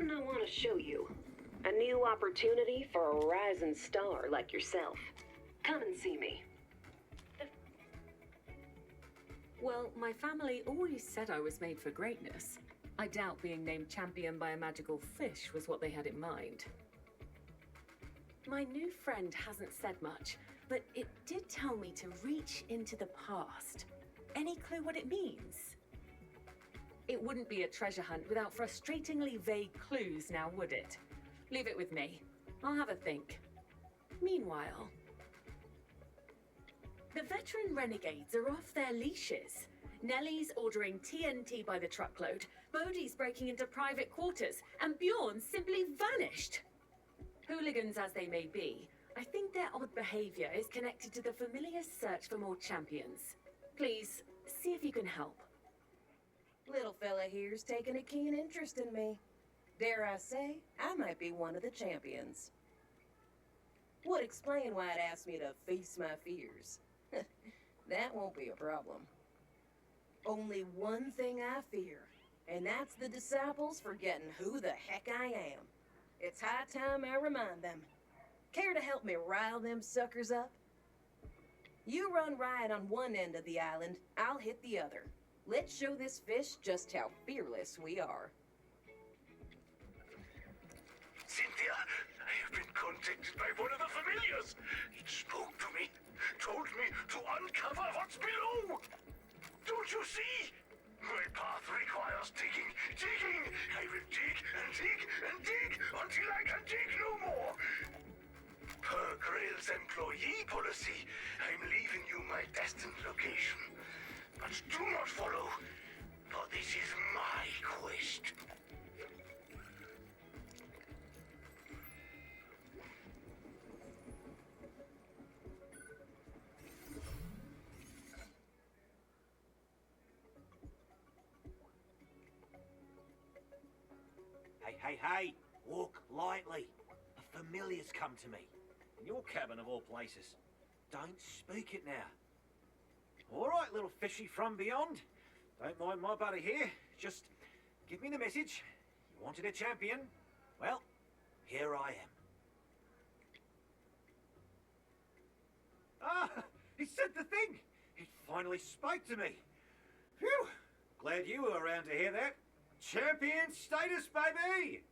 something I want to show you. A new opportunity for a rising star like yourself. Come and see me. Well, my family always said I was made for greatness. I doubt being named champion by a magical fish was what they had in mind. My new friend hasn't said much, but it did tell me to reach into the past. Any clue what it means? It wouldn't be a treasure hunt without frustratingly vague clues now, would it? Leave it with me. I'll have a think. Meanwhile, the veteran renegades are off their leashes. Nellie's ordering TNT by the truckload, Bodhi's breaking into private quarters, and Bjorn's simply vanished. Hooligans as they may be, I think their odd behavior is connected to the familiar search for more champions. Please, see if you can help. Little fella here's taken a keen interest in me. Dare I say, I might be one of the champions. Would explain why it asked me to face my fears. That won't be a problem. Only one thing I fear, and that's the disciples forgetting who the heck I am. It's high time I remind them. Care to help me rile them suckers up? You run riot on one end of the island, I'll hit the other. Let's show this fish just how fearless we are. Cynthia, I have been contacted by one of the familiars. It spoke to me, told me to uncover what's below. Don't you see? My path requires digging, digging. I will dig and dig and dig until I can dig no more. Per Grail's employee policy, I'm leaving you my destined location. But do not follow, for this is my quest. Hey, walk lightly. A familiar's come to me. In your cabin of all places. Don't speak it now. All right, little fishy from beyond. Don't mind my buddy here. Just give me the message. You wanted a champion? Well, here I am. Ah, he said the thing. He finally spoke to me. Phew. Glad you were around to hear that. Champion status, baby!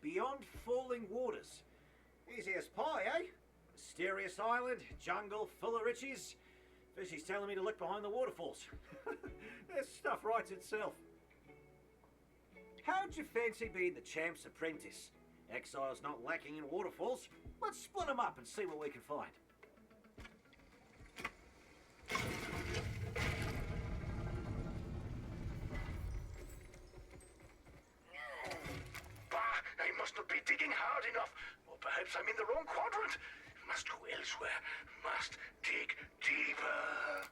Beyond falling waters. Easy as pie, eh? Mysterious island, jungle full of riches. Fishy's telling me to look behind the waterfalls. That stuff writes itself. How'd you fancy being the champ's apprentice? Exile's not lacking in waterfalls. Let's split them up and see what we can find. I must not be digging hard enough. Or perhaps I'm in the wrong quadrant. Must go elsewhere. Must dig deeper.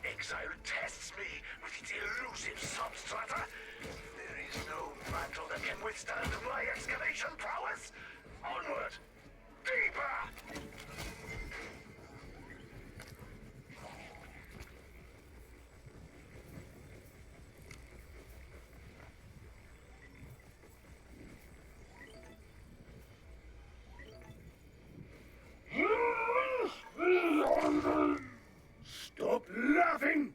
Exile tests me with its elusive substrata. There is no mantle that can withstand my excavation prowess. Onward! Deeper! Stop laughing!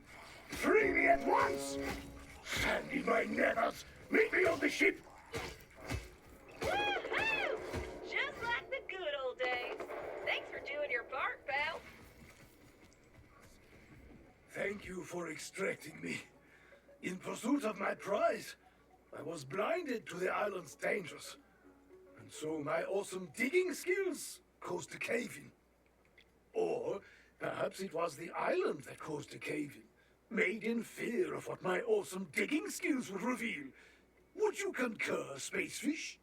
Free me at once! Sand in my nethers! Meet me on the ship! Woohoo! Just like the good old days. Thanks for doing your part, pal. Thank you for extracting me. In pursuit of my prize, I was blinded to the island's dangers. And so my awesome digging skills caused a cave-in. Or perhaps it was the island that caused a cave-in, made in fear of what my awesome digging skills would reveal. Would you concur, Spacefish?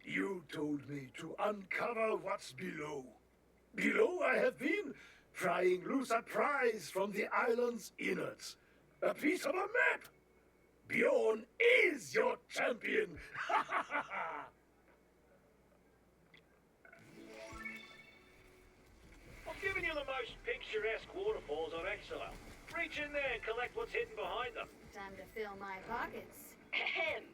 You told me to uncover what's below. Below I have been, prying loose a prize from the island's innards. A piece of a map. Bjorn is your champion! I've given you the most picturesque waterfalls on Exile. Reach in there and collect what's hidden behind them. Time to fill my pockets. Ahem.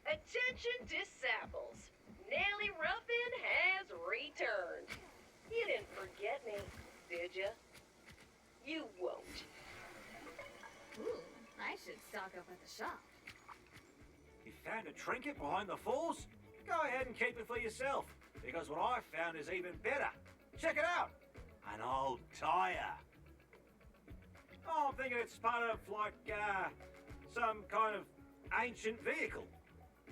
Attention, disciples. Nellie Ruffin has returned. You didn't forget me, did you? You won't. Ooh, I should stock up at the shop. You found a trinket behind the falls? Go ahead and keep it for yourself, because what I found is even better. Check it out. An old tire. Oh, I'm thinking it's part of, like, some kind of ancient vehicle.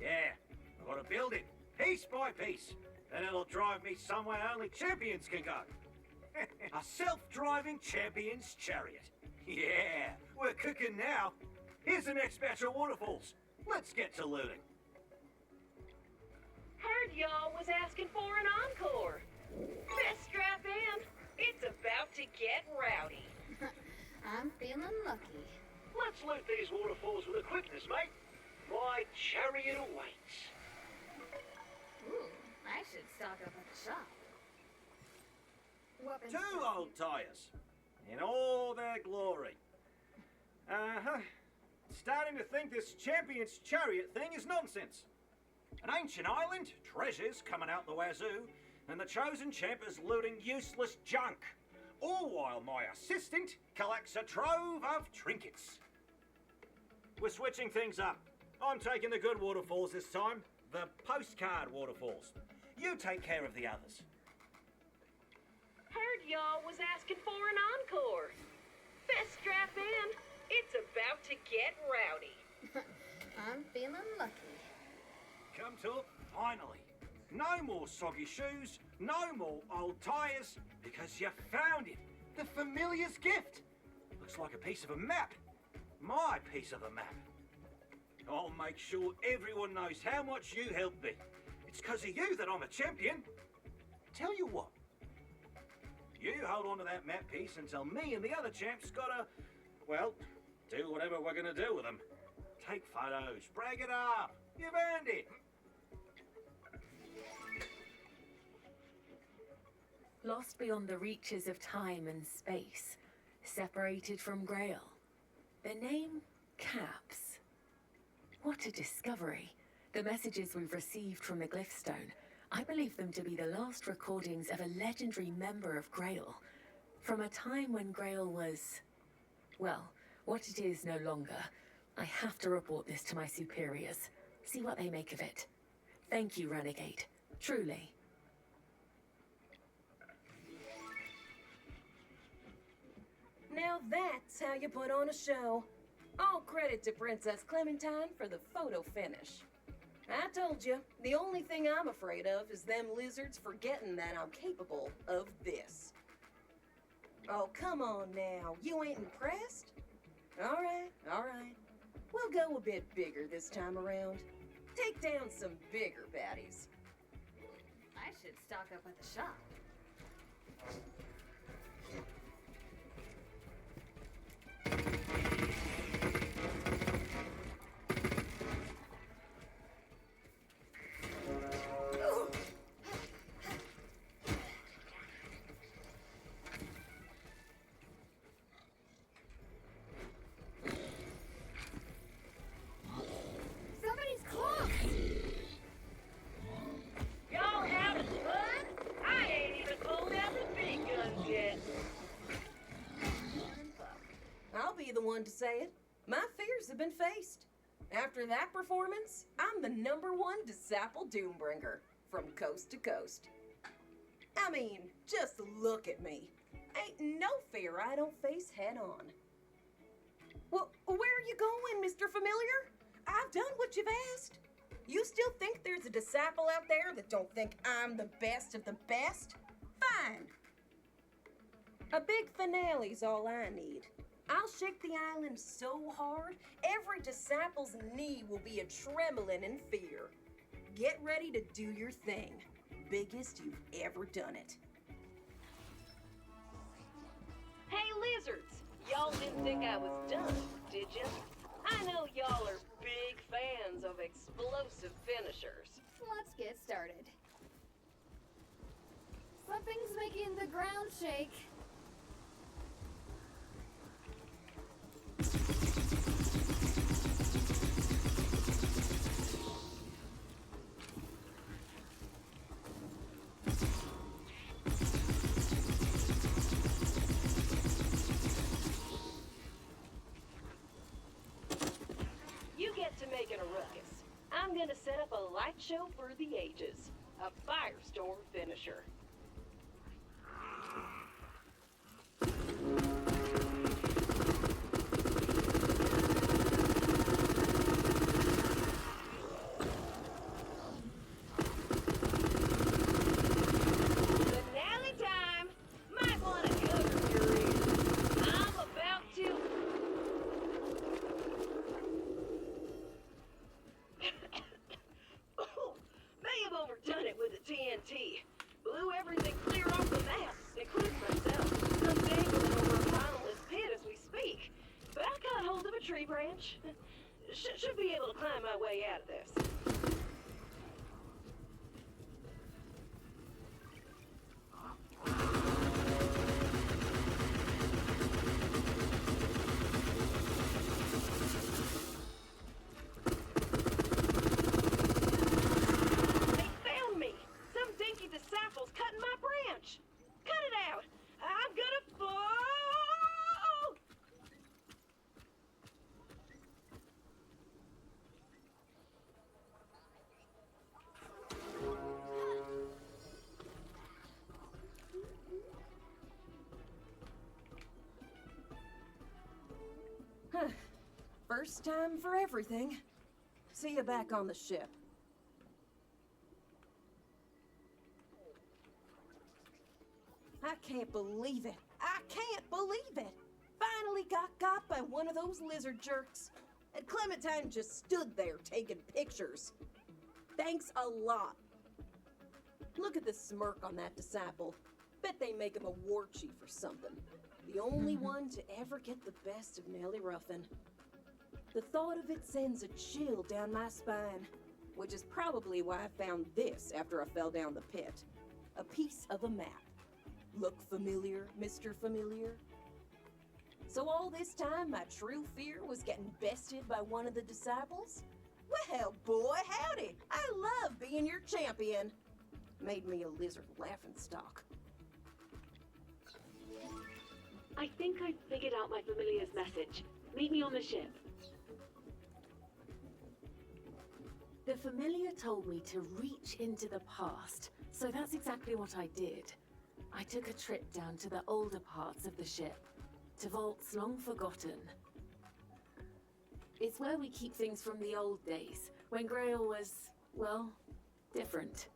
Yeah, I've got to build it, piece by piece. Then it'll drive me somewhere only champions can go. A self-driving champion's chariot. Yeah, we're cooking now. Here's the next batch of waterfalls. Let's get to looting. Heard y'all was asking for an encore. Best strap in. It's about to get rowdy. I'm feeling lucky. Let's loot these waterfalls with a quickness, mate. My chariot awaits. Ooh, I should stock up at the shop. Weapons. 2 old tires. In all their glory. Starting to think this champion's chariot thing is nonsense. An ancient island, treasures coming out the wazoo, and the chosen champ is looting useless junk. All while my assistant collects a trove of trinkets. We're switching things up. I'm taking the good waterfalls this time, the postcard waterfalls. You take care of the others. Heard y'all was asking for an encore. Best strap in. It's about to get rowdy. I'm feeling lucky. Come to it, finally. No more soggy shoes, no more old tires, because you found it. The familiar's gift. Looks like a piece of a map. My piece of the map. I'll make sure everyone knows how much you helped me. It's because of you that I'm a champion. Tell you what. You hold on to that map piece until me and the other champs gotta, well, do whatever we're gonna do with them. Take photos, brag it up. You've earned it. Lost beyond the reaches of time and space, separated from Grail. The name Caps. What a discovery. The messages we've received from the Glyphstone, I believe them to be the last recordings of a legendary member of Grail. From a time when Grail was, well, what it is no longer. I have to report this to my superiors. See what they make of it. Thank you, Renegade. Truly. Now that's how you put on a show. All credit to Princess Clementine for the photo finish. I told you, the only thing I'm afraid of is them lizards forgetting that I'm capable of this. Oh, come on now. You ain't impressed? All right. We'll go a bit bigger this time around. Take down some bigger baddies. I should stock up at the shop. Somebody's close! Y'all having fun? I ain't even pulled out the big guns yet. I'll be the one to say it. My fears have been faced. After that performance, I'm the #1 disciple Doombringer, from coast to coast. I mean, just look at me. Ain't no fear I don't face head on. Well, where are you going, Mr. Familiar? I've done what you've asked. You still think there's a disciple out there that don't think I'm the best of the best? Fine. A big finale's all I need. I'll shake the island so hard, every disciple's knee will be a-trembling in fear. Get ready to do your thing. Biggest you've ever done it. Hey, lizards! Y'all didn't think I was done, did you? I know y'all are big fans of explosive finishers. Let's get started. Something's making the ground shake. You get to making a ruckus. I'm gonna set up a light show for the ages. A firestorm finisher. Finale time! Might want to cover your ears. I'm about to... May have overdone it with the TNT. Blew everything clear off the map, including myself. I'm dangling over a bottomless pit as we speak. But I caught hold of a tree branch. Should be able to climb my way out of this. They found me! Some dinky disciple's cutting my branch! Cut it out! I'm gonna fall! Huh. First time for everything. See you back on the ship. I can't believe it. I can't believe it. Finally got by one of those lizard jerks. And Clementine just stood there taking pictures. Thanks a lot. Look at the smirk on that disciple. Bet they make him a war chief or something. The only one to ever get the best of Nellie Ruffin. The thought of it sends a chill down my spine, which is probably why I found this after I fell down the pit. A piece of a map. Look familiar, Mr. Familiar? So all this time, my true fear was getting bested by one of the disciples? Well, boy, howdy! I love being your champion. Made me a lizard laughingstock. I think I figured out my familiar's message. Meet me on the ship. The familiar told me to reach into the past, so that's exactly what I did. I took a trip down to the older parts of the ship, to vaults long forgotten. It's where we keep things from the old days, when Grail was, well, different.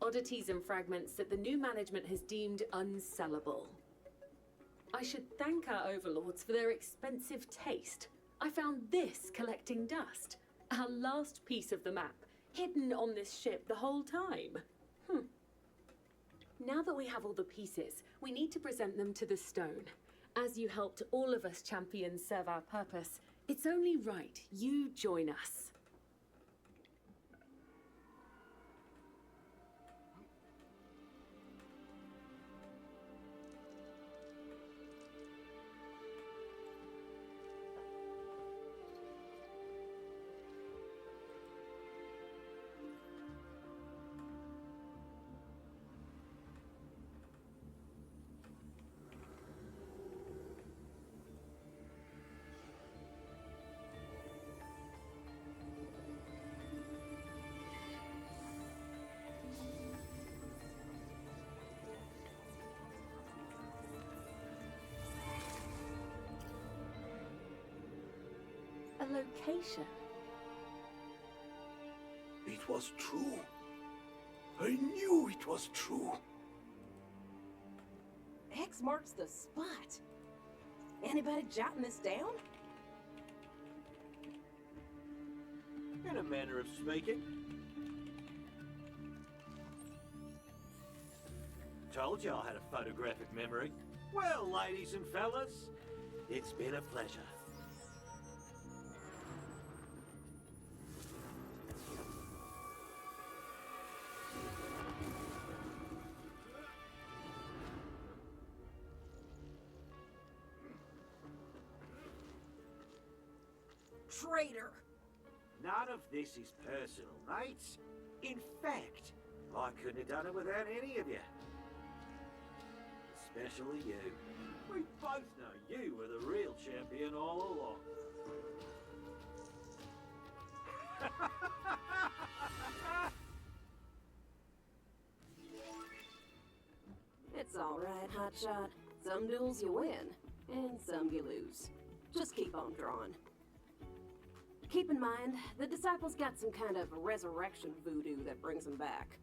Oddities and fragments that the new management has deemed unsellable. I should thank our overlords for their expensive taste. I found this collecting dust, our last piece of the map, hidden on this ship the whole time. Now that we have all the pieces, we need to present them to the stone. As you helped all of us champions serve our purpose, it's only right you join us. A location. It was true. I knew it was true. X marks the spot. Anybody jotting this down? In a manner of speaking. Told you I had a photographic memory. Well, ladies and fellas, it's been a pleasure. traitor! None of this is personal, mate. In fact, I couldn't have done it without any of you. Especially you. We both know you were the real champion all along. It's alright, Hotshot. Some duels you win, and some you lose. Just keep on drawing. Keep in mind, the disciples got some kind of resurrection voodoo that brings them back.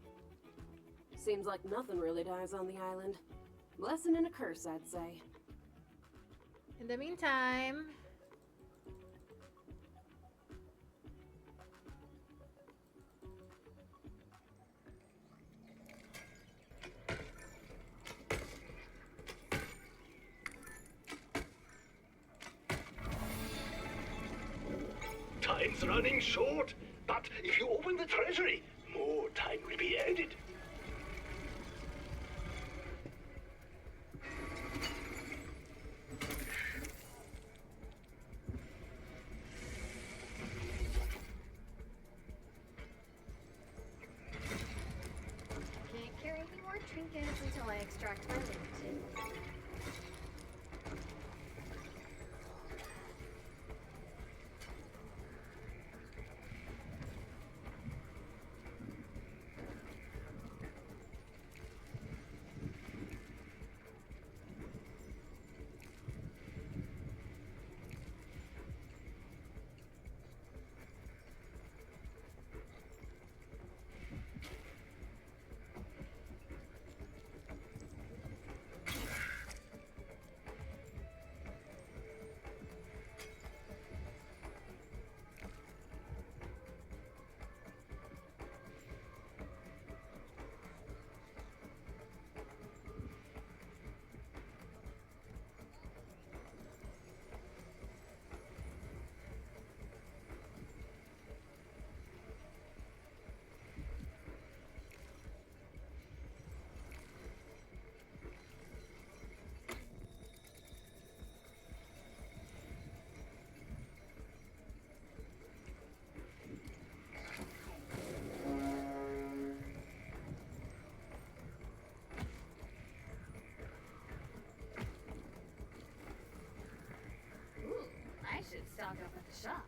Seems like nothing really dies on the island. Blessing and a curse, I'd say. In the meantime, Time's running short, but if you open the treasury, more time will be added. Can't carry any more trinkets until I extract my loot. Ooh, I should stock up at the shop.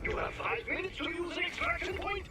You have 5 minutes to use an extraction point.